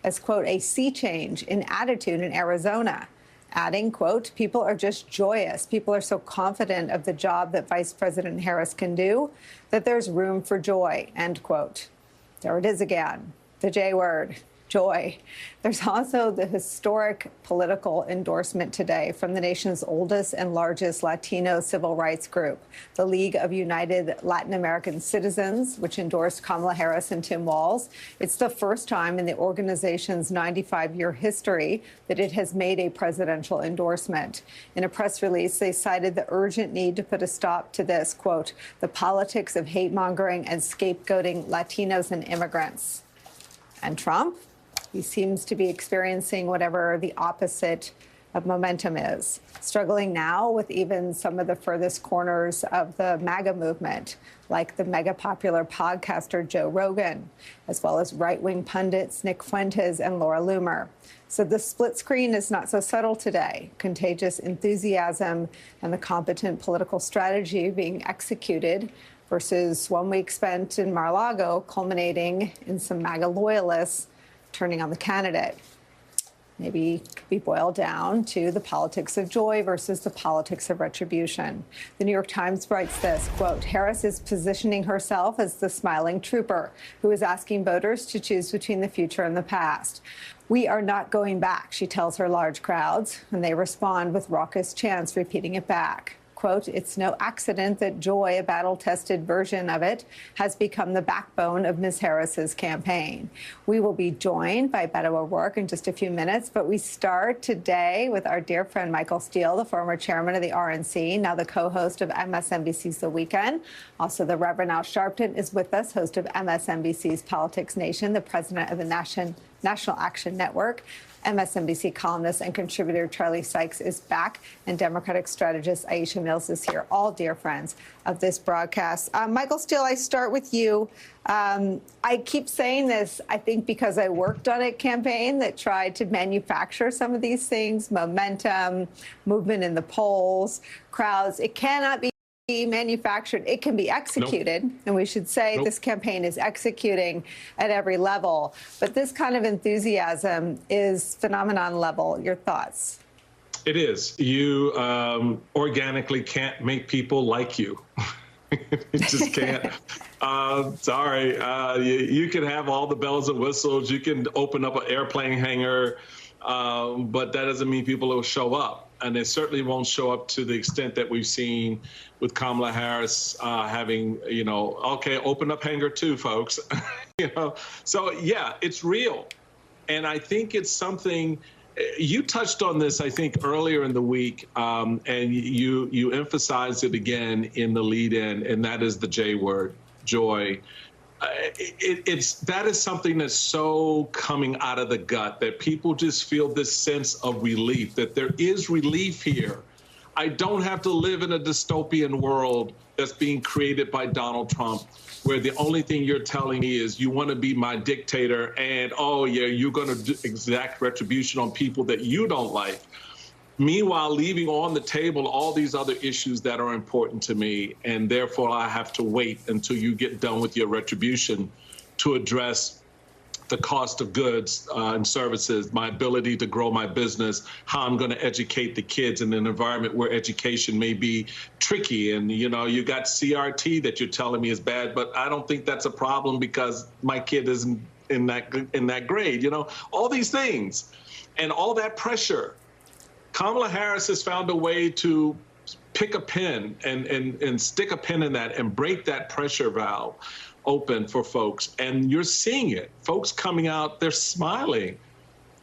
as, quote, a sea change in attitude in Arizona, adding, quote, people are just joyous. People are so confident of the job that Vice President Harris can do that there's room for joy, end quote. There it is again, the J word. Joy. There's also the historic political endorsement today from the nation's oldest and largest Latino civil rights group, the League of United Latin American Citizens, which endorsed Kamala Harris and Tim Walz. It's the first time in the organization's 95-year history that it has made a presidential endorsement. In a press release, they cited the urgent need to put a stop to this, quote, the politics of hate-mongering and scapegoating Latinos and immigrants. And Trump? He seems to be experiencing whatever the opposite of momentum is, struggling now with even some of the furthest corners of the MAGA movement, like the mega popular podcaster Joe Rogan, as well as right-wing pundits Nick Fuentes and Laura Loomer. So the split screen is not so subtle today. Contagious enthusiasm and the competent political strategy being executed versus 1 week spent in Mar-a-Lago, culminating in some MAGA loyalists turning on the candidate. Maybe it could be boiled down to the politics of joy versus the politics of retribution. The New York Times writes this, quote, Harris is positioning herself as the smiling trooper who is asking voters to choose between the future and the past. We are not going back, she tells her large crowds, and they respond with raucous chants repeating it back. Quote, it's no accident that joy, a battle-tested version of it, has become the backbone of Ms. Harris's campaign. We will be joined by Beto O'Rourke in just a few minutes, but we start today with our dear friend Michael Steele, the former chairman of the RNC, now the co-host of MSNBC's The Weekend. Also, the Reverend Al Sharpton is with us, host of MSNBC's Politics Nation, the president of the National Action Network. MSNBC columnist and contributor Charlie Sykes is back, and Democratic strategist Aisha Mills is here, all dear friends of this broadcast. Michael Steele, I start with you. I keep saying this, I think, because I worked on a campaign that tried to manufacture some of these things, momentum, movement in the polls, crowds. It cannot be manufactured. It can be executed. Nope. And we should say this campaign is executing at every level. But this kind of enthusiasm is phenomenon level. Your thoughts? It is. You organically can't make people like you. You just can't. Sorry. You can have all the bells and whistles. You can open up an airplane hangar. But that doesn't mean people will show up. And they certainly won't show up to the extent that we've seen with Kamala Harris having, okay, open up hangar 2, folks. So, yeah, it's real. And I think it's something you touched on this, I think, earlier in the week, and you emphasized it again in the lead in, and that is the J word, joy. That is something that's so coming out of the gut that people just feel this sense of relief, that there is relief here. I don't have to live in a dystopian world that's being created by Donald Trump, where the only thing you're telling me is you want to be my dictator and, oh, yeah, you're going to exact retribution on people that you don't like. Meanwhile, leaving on the table all these other issues that are important to me, and therefore I have to wait until you get done with your retribution to address the cost of goods and services, my ability to grow my business, how I'm going to educate the kids in an environment where education may be tricky. And, you got CRT that you're telling me is bad, but I don't think that's a problem because my kid isn't in that grade, all these things and all that pressure. Kamala Harris has found a way to pick a pin and stick a pin in that and break that pressure valve open for folks. And you're seeing it. Folks coming out, they're smiling.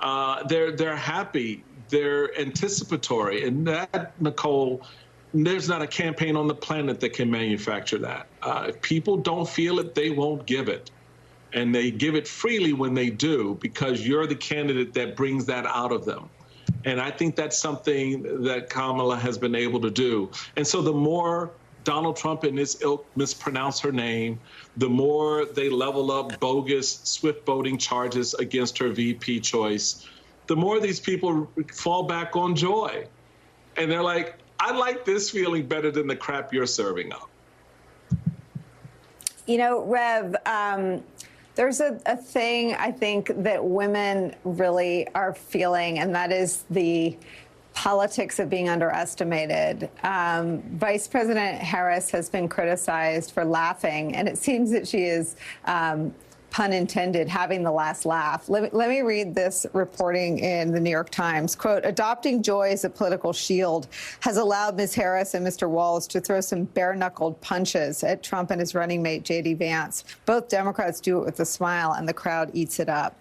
They're happy. They're anticipatory. And that, Nicolle, there's not a campaign on the planet that can manufacture that. If people don't feel it, they won't give it. And they give it freely when they do, because you're the candidate that brings that out of them. And I think that's something that Kamala has been able to do. And so the more Donald Trump and his ilk mispronounce her name, the more they level up bogus swift voting charges against her VP choice, the more these people fall back on joy. And they're like, I like this feeling better than the crap you're serving up. Rev, There's a thing I think that women really are feeling, and that is the politics of being underestimated. Vice President Harris has been criticized for laughing, and it seems that she is, pun intended, having the last laugh. Let me read this reporting in the New York Times. Quote, adopting joy as a political shield has allowed Ms. Harris and Mr. Wallace to throw some bare-knuckled punches at Trump and his running mate, J.D. Vance. Both Democrats do it with a smile, and the crowd eats it up.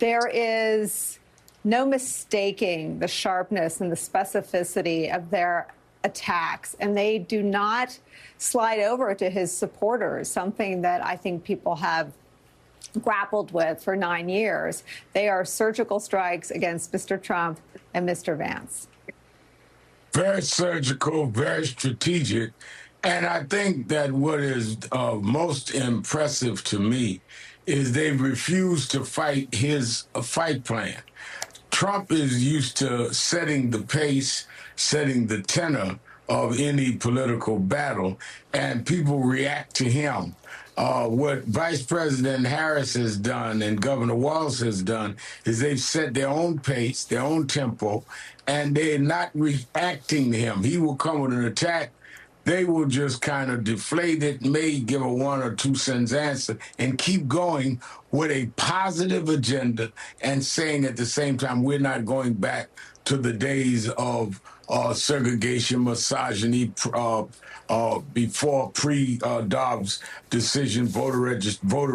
There is no mistaking the sharpness and the specificity of their attacks, and they do not slide over to his supporters, something that I think people have grappled with for 9 years. They are surgical strikes against Mr. Trump and Mr. Vance. Very surgical, very strategic. And I think that what is most impressive to me is they refuse to fight his fight plan. Trump is used to setting the pace, setting the tenor of any political battle, and people react to him. What Vice President Harris has done and Governor Wallace has done is they've set their own pace, their own tempo, and they're not reacting to him. He will come with an attack. They will just kind of deflate it, may give a 1 or 2 sentence answer, and keep going with a positive agenda and saying at the same time, we're not going back to the days of segregation, misogyny, before pre-Dobbs decision, voter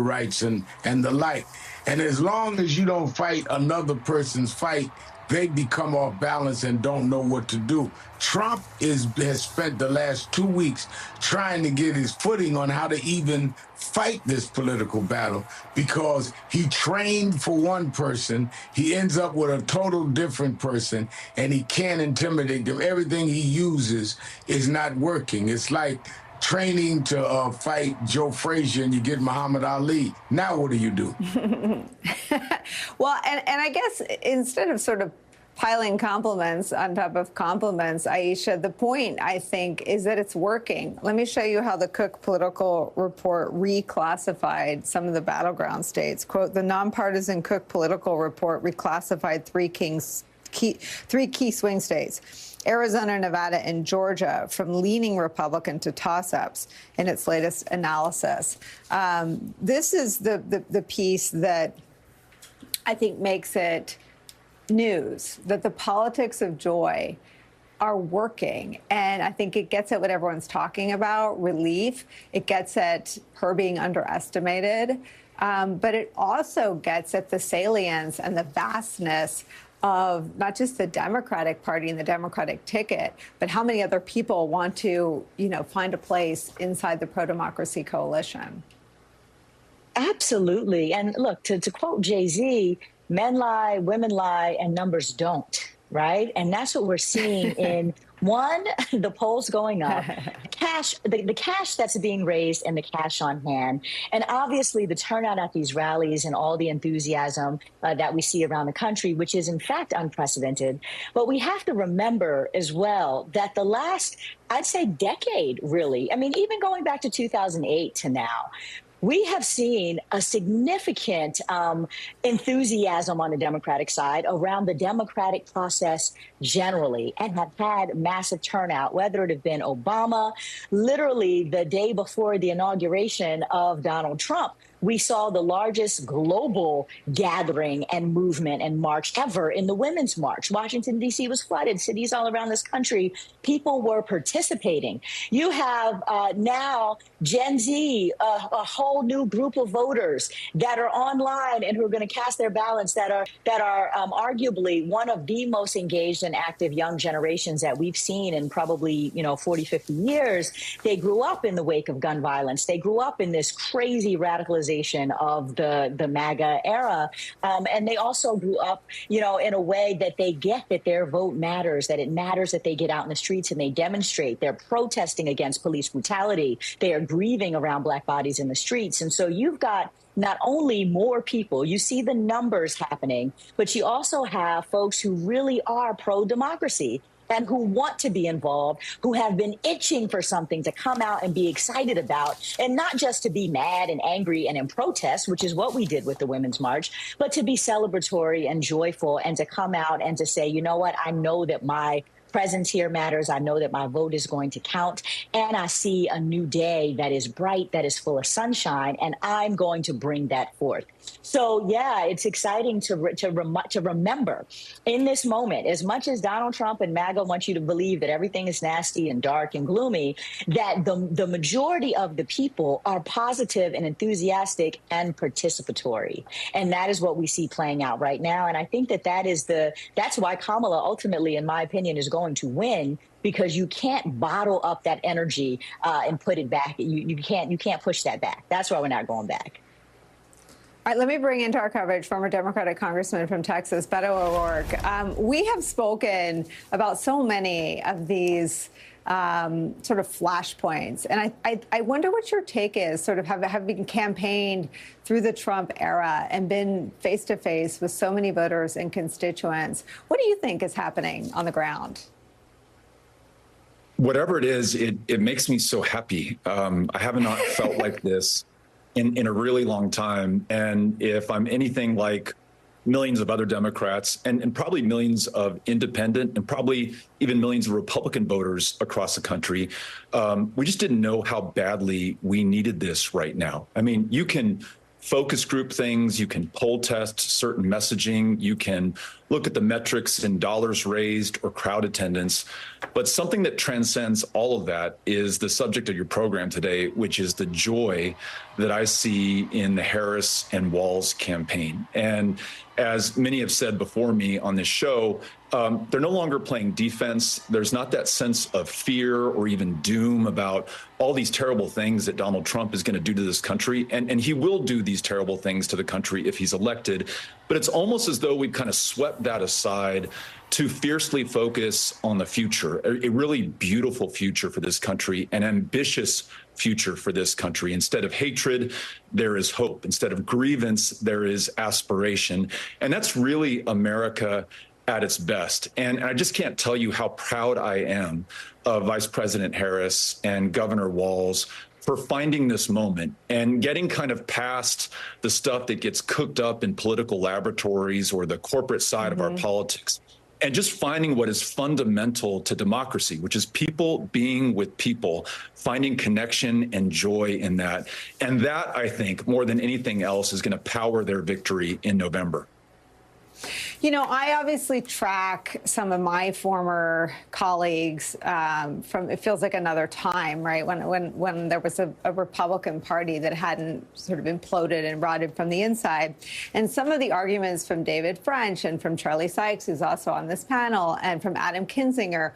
rights, and the like. And as long as you don't fight another person's fight, they become off balance and don't know what to do. Trump has spent the last 2 weeks trying to get his footing on how to even fight this political battle, because he trained for one person, he ends up with a total different person, and he can't intimidate them. Everything he uses is not working. It's like training to fight Joe Frazier and you get Muhammad Ali. Now what do you do? Well, and I guess instead of sort of piling compliments on top of compliments, Aisha, the point, I think, is that it's working. Let me show you how the Cook Political Report reclassified some of the battleground states. Quote, the nonpartisan Cook Political Report reclassified three key swing states, Arizona, Nevada, and Georgia, from leaning Republican to toss-ups in its latest analysis. This is the piece that I think makes it news, that the politics of joy are working. And I think it gets at what everyone's talking about, relief. It gets at her being underestimated. But it also gets at the salience and the vastness of not just the Democratic Party and the Democratic ticket, but how many other people want to, find a place inside the pro-democracy coalition. Absolutely. And look, to quote Jay-Z, men lie, women lie, and numbers don't, right? And that's what we're seeing in, one, the polls going up, the cash that's being raised and the cash on hand, and obviously the turnout at these rallies and all the enthusiasm that we see around the country, which is in fact unprecedented. But we have to remember as well that the last, I'd say, decade, really, I mean, even going back to 2008 to now, we have seen a significant enthusiasm on the Democratic side around the democratic process generally, and have had massive turnout, whether it have been Obama, literally the day before the inauguration of Donald Trump. We saw the largest global gathering and movement and march ever in the Women's March. Washington, D.C. was flooded. Cities all around this country, people were participating. You have now Gen Z, a whole new group of voters that are online and who are going to cast their ballots, that are arguably one of the most engaged and active young generations that we've seen in probably 40, 50 years. They grew up in the wake of gun violence. They grew up in this crazy radicalization of the MAGA era. And they also grew up, in a way that they get that their vote matters, that it matters that they get out in the streets and they demonstrate. They're protesting against police brutality. They are grieving around Black bodies in the streets. And so you've got not only more people, you see the numbers happening, but you also have folks who really are pro-democracy. and who want to be involved, who have been itching for something to come out and be excited about, and not just to be mad and angry and in protest, which is what we did with the Women's March, but to be celebratory and joyful and to come out and to say, you know what, I know that my presence here matters. I know that my vote is going to count. And I see a new day that is bright, that is full of sunshine, and I'm going to bring that forth. So, yeah, it's exciting to remember in this moment, as much as Donald Trump and MAGA want you to believe that everything is nasty and dark and gloomy, that the majority of the people are positive and enthusiastic and participatory. And that is what we see playing out right now. And I think that's why Kamala ultimately, in my opinion, is going to win, because you can't bottle up that energy and put it back. You can't push that back. That's why we're not going back. All right, let me bring into our coverage former Democratic Congressman from Texas, Beto O'Rourke. We have spoken about so many of these sort of flashpoints, and I wonder what your take is, sort of having campaigned through the Trump era and been face-to-face with so many voters and constituents. What do you think is happening on the ground? Whatever it is, it makes me so happy. I have not felt like this in a really long time. And if I'm anything like millions of other Democrats and probably millions of independent and probably even millions of Republican voters across the country, we just didn't know how badly we needed this right now. I mean, you can focus group things, you can poll test certain messaging, you can look at the metrics in dollars raised or crowd attendance, but something that transcends all of that is the subject of your program today, which is the joy that I see in the Harris and Walz campaign. And as many have said before me on this show, they're no longer playing defense. There's not that sense of fear or even doom about all these terrible things that Donald Trump is going to do to this country. And he will do these terrible things to the country if he's elected. But it's almost as though we've kind of swept that aside to fiercely focus on the future, a really beautiful future for this country, an ambitious future for this country. Instead of hatred, there is hope. Instead of grievance, there is aspiration. And that's really America at its best. And I just can't tell you how proud I am of Vice President Harris and Governor Walz for finding this moment and getting kind of past the stuff that gets cooked up in political laboratories or the corporate side of our politics, and just finding what is fundamental to democracy, which is people being with people, finding connection and joy in that. And that, I think, more than anything else, is going to power their victory in November. You know, I obviously track some of my former colleagues from, it feels like another time, right, when there was a Republican Party that hadn't sort of imploded and rotted from the inside. And some of the arguments from David French and from Charlie Sykes, who's also on this panel, and from Adam Kinzinger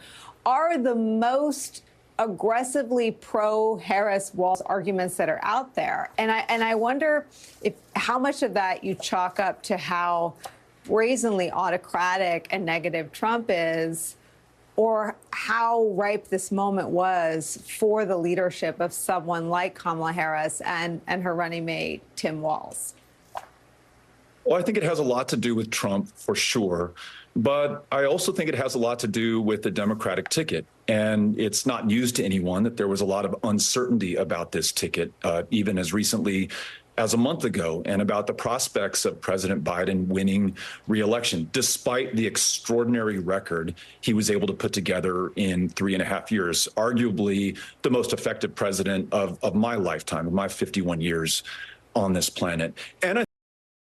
are the most aggressively pro-Harris Walz arguments that are out there. And I wonder how much of that you chalk up to how brazenly autocratic and negative Trump is, or how ripe this moment was for the leadership of someone like Kamala Harris and her running mate, Tim Walz. Well, I think it has a lot to do with Trump, for sure. But I also think it has a lot to do with the Democratic ticket. And it's not news to anyone that there was a lot of uncertainty about this ticket, even as recently as a month ago, and about the prospects of President Biden winning re-election, despite the extraordinary record he was able to put together in 3.5 years, arguably the most effective president of my lifetime, of my 51 years on this planet. And I